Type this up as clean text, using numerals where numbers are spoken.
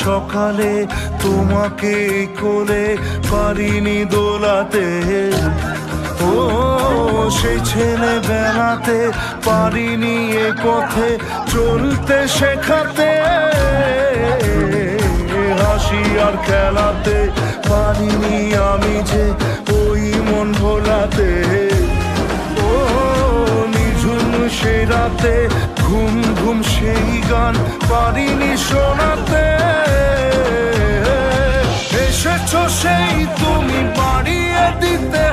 সকালে তোমাকে কোলে পারিনি দোলাতে, ও সেই ছেলেবেলাতে পারিনি এ পথে চলতে শেখাতে, হাসি আর খেলাতে পারিনি আমি যে ওই মন ভোলাতে, ও নিঝুম সেই রাতে ঘুম ঘুম সেই গান পারিনি শোনাতে, এসেছো সেই তুমি বাড়িয়ে দিতে